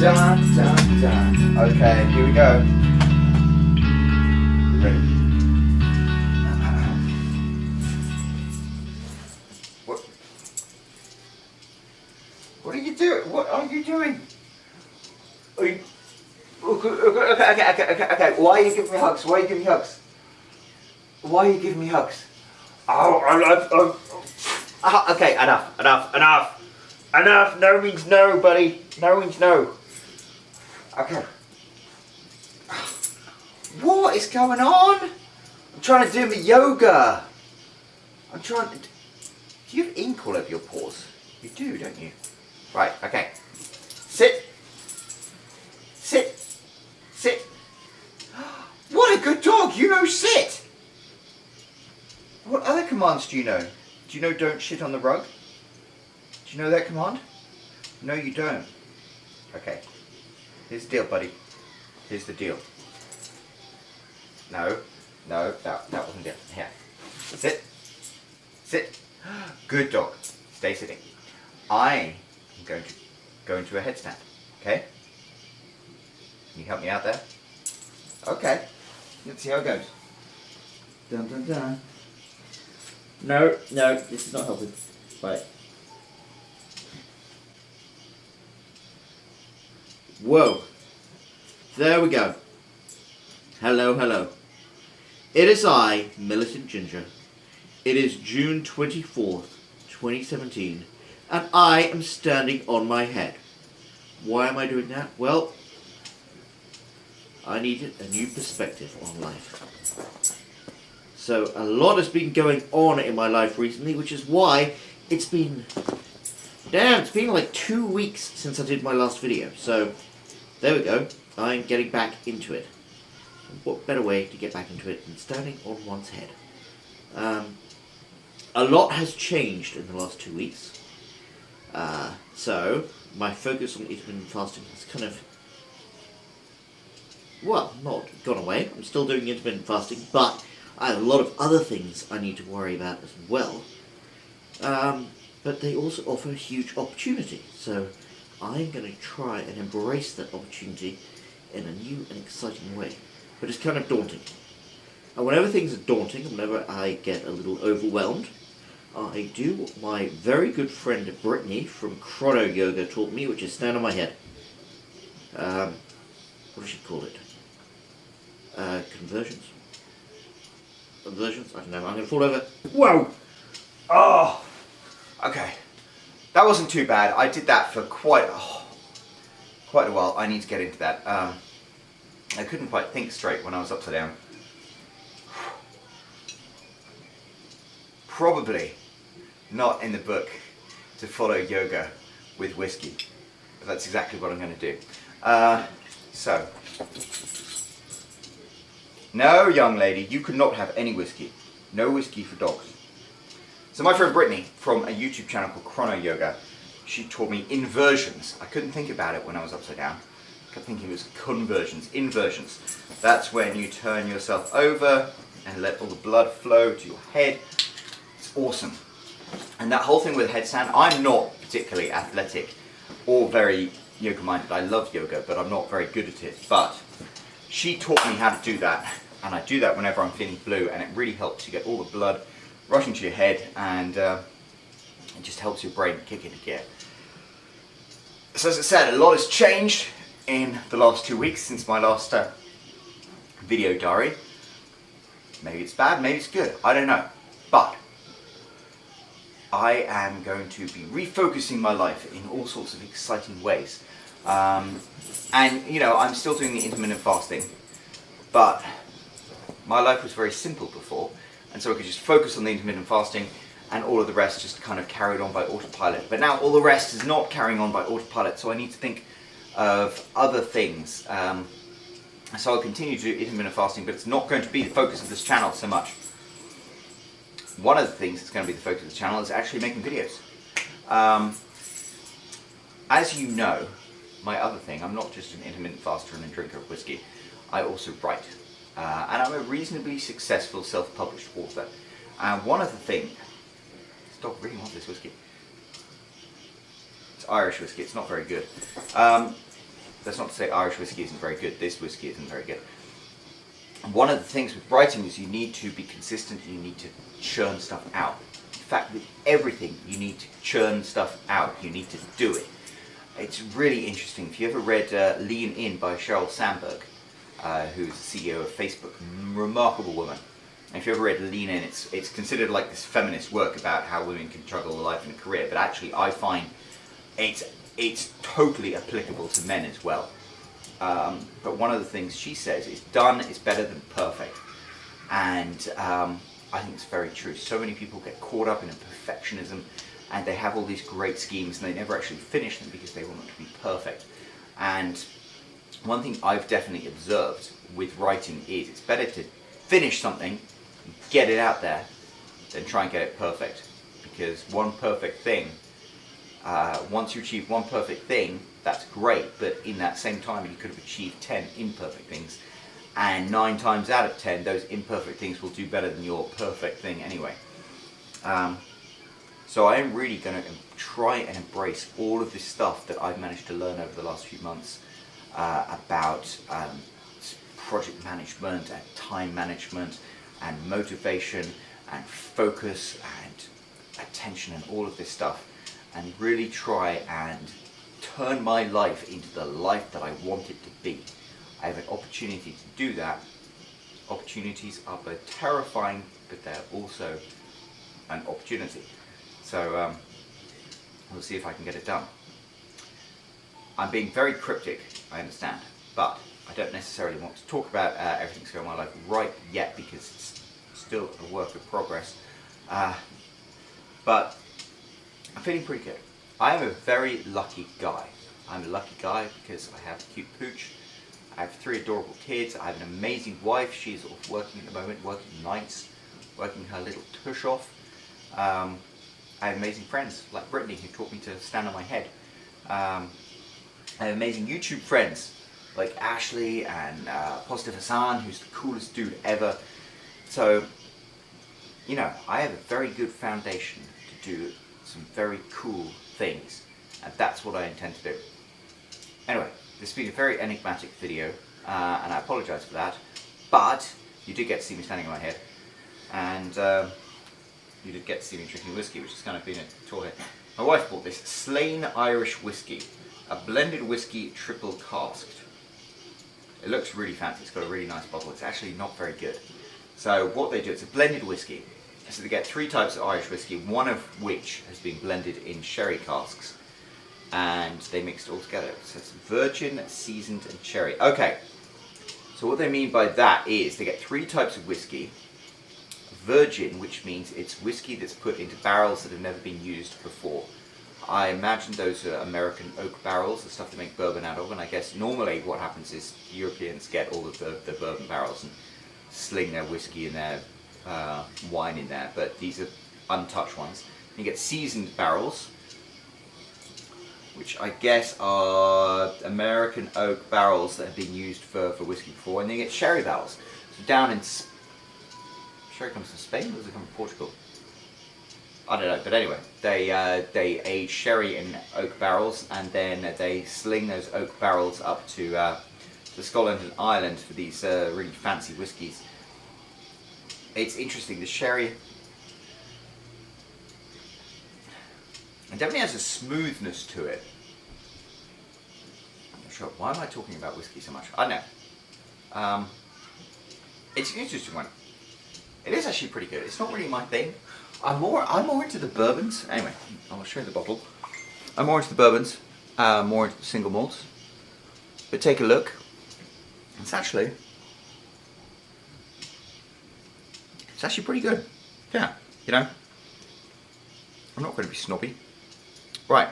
Dun, dun, dun. Okay, here we go. You ready? What are you doing? What are you doing? Are you... Okay. Why are you giving me hugs? Why are you giving me hugs? Why are you giving me hugs? Oh. Okay, enough. Enough. No means no, buddy. No means no. Okay. What is going on? I'm trying to do my yoga. I'm trying to... Do you have ink all over your paws? You do, don't you? Right, okay. Sit. What a good dog. You know sit. What other commands do you know? Do you know don't shit on the rug? Do you know that command? No, you don't. Okay. Here's the deal, buddy. Here's the deal. No, that wasn't it. Here. Sit. Good dog. Stay sitting. I am going to go into a headstand. Okay? Can you help me out there? Okay. Let's see how it goes. Dun dun dun. No, this is not helping. Right. Whoa. There we go. Hello. It is I, Militant Ginger. It is June 24th, 2017, and I am standing on my head. Why am I doing that? Well, I needed a new perspective on life. So a lot has been going on in my life recently, which is why it's been like 2 weeks since I did my last video. So there we go. I'm getting back into it. What better way to get back into it than standing on one's head? A lot has changed in the last 2 weeks. So my focus on intermittent fasting has kind of, well, not gone away. I'm still doing intermittent fasting, but I have a lot of other things I need to worry about as well. But they also offer a huge opportunity. So I'm going to try and embrace that opportunity in a new and exciting way. But it's kind of daunting. And whenever things are daunting, whenever I get a little overwhelmed, I do what my very good friend Brittany from Chrono Yoga taught me, which is stand on my head. What does she call it? Conversions? Conversions? I don't know. I'm going to fall over. Whoa! Oh! Okay. That wasn't too bad. I did that for quite a while. I need to get into that. I couldn't quite think straight when I was upside down. Probably not in the book to follow yoga with whiskey. But that's exactly what I'm going to do. So, no, young lady, you could not have any whiskey. No whiskey for dogs. So my friend Brittany from a YouTube channel called Chrono Yoga, she taught me inversions. I couldn't think about it when I was upside down. I kept thinking it was conversions, inversions. That's when you turn yourself over and let all the blood flow to your head. It's awesome. And that whole thing with a headstand, I'm not particularly athletic or very yoga minded. I love yoga, but I'm not very good at it. But she taught me how to do that, and I do that whenever I'm feeling blue, and it really helps you get all the blood rushing to your head, and it just helps your brain kick into gear. So as I said, a lot has changed in the last 2 weeks since my last video diary. Maybe it's bad, maybe it's good, I don't know. But I am going to be refocusing my life in all sorts of exciting ways. And you know, I'm still doing the intermittent fasting, but my life was very simple before, and so I could just focus on the intermittent fasting and all of the rest just kind of carried on by autopilot. But now all the rest is not carrying on by autopilot, so I need to think of other things. So I'll continue to do intermittent fasting, but it's not going to be the focus of this channel so much. One of the things that's going to be the focus of the channel is actually making videos. As you know, my other thing, I'm not just an intermittent faster and a drinker of whiskey. I also write. And I'm a reasonably successful self-published author. And one of the things... This dog really wants this whiskey. It's Irish whiskey, it's not very good. that's not to say Irish whiskey isn't very good. This whiskey isn't very good. One of the things with writing is you need to be consistent. You need to churn stuff out. In fact, with everything, you need to churn stuff out. You need to do it. It's really interesting. If you ever read Lean In by Sheryl Sandberg, who's the CEO of Facebook, remarkable woman. And if you ever read Lean In, it's considered like this feminist work about how women can juggle a life and a career. But actually, I find it's totally applicable to men as well. But one of the things she says is done is better than perfect. And I think it's very true. So many people get caught up in a perfectionism, and they have all these great schemes and they never actually finish them because they want them to be perfect. And one thing I've definitely observed with writing is it's better to finish something, get it out there, than try and get it perfect. Because one perfect thing, once you achieve one perfect thing, that's great, but in that same time you could have achieved 10 imperfect things, and 9 times out of 10 those imperfect things will do better than your perfect thing anyway. So I am really going to try and embrace all of this stuff that I've managed to learn over the last few months about project management and time management and motivation and focus and attention and all of this stuff, and really try and turn my life into the life that I want it to be. I have an opportunity to do that. Opportunities are both terrifying, but they're also an opportunity. So we'll see if I can get it done. I'm being very cryptic, I understand, but I don't necessarily want to talk about everything that's going on in my life right yet because it's still a work of progress. But I'm feeling pretty good. I am a very lucky guy. I'm a lucky guy because I have a cute pooch. I have 3 adorable kids. I have an amazing wife. She's off working at the moment, working nights, working her little tush off. I have amazing friends like Brittany, who taught me to stand on my head. I have amazing YouTube friends like Ashley and Positive Hassan, who's the coolest dude ever. So, you know, I have a very good foundation to do some very cool things, and that's what I intend to do. Anyway, this has been a very enigmatic video, and I apologise for that, but you did get to see me standing on my head, and you did get to see me drinking whiskey, which has kind of been a tour here. My wife bought this Slain Irish whiskey, a blended whiskey triple casked. It looks really fancy. It's got a really nice bottle. It's actually not very good. So what they do, it's a blended whiskey. So they get 3 types of Irish whiskey, one of which has been blended in sherry casks, and they mix it all together. So it's virgin, seasoned, and cherry. Okay, so what they mean by that is they get 3 types of whiskey. Virgin, which means it's whiskey that's put into barrels that have never been used before. I imagine those are American oak barrels, the stuff they make bourbon out of, and I guess normally what happens is Europeans get all of the bourbon barrels and sling their whiskey and their wine in there, but these are untouched ones. You get seasoned barrels, which I guess are American oak barrels that have been used for whiskey before, and then you get sherry barrels. So down in sherry comes from Spain, or does it come from Portugal? I don't know, but anyway, they age sherry in oak barrels, and then they sling those oak barrels up to Scotland and Ireland for these really fancy whiskies. It's interesting, the sherry, it definitely has a smoothness to it. I'm not sure, why am I talking about whiskey so much? I don't know. It's an interesting one. It is actually pretty good. It's not really my thing. I'm more into the bourbons. Anyway, I'll show you the bottle. I'm more into the bourbons, more into the single malts. But take a look. It's actually pretty good. Yeah, you know. I'm not going to be snobby. Right.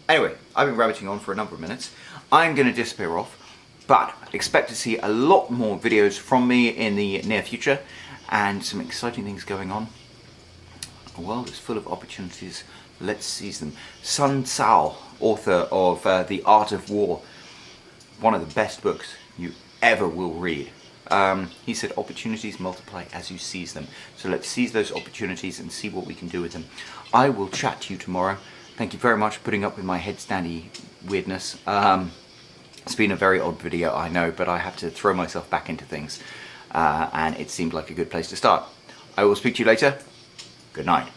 Anyway, I've been rabbiting on for a number of minutes. I'm going to disappear off, but expect to see a lot more videos from me in the near future, and some exciting things going on. The world is full of opportunities. Let's seize them. Sun Tzu, author of The Art of War, one of the best books you ever will read. He said opportunities multiply as you seize them. So let's seize those opportunities and see what we can do with them. I will chat to you tomorrow. Thank you very much for putting up with my headstandy weirdness. It's been a very odd video, I know, but I have to throw myself back into things, and it seemed like a good place to start. I will speak to you later. Good night.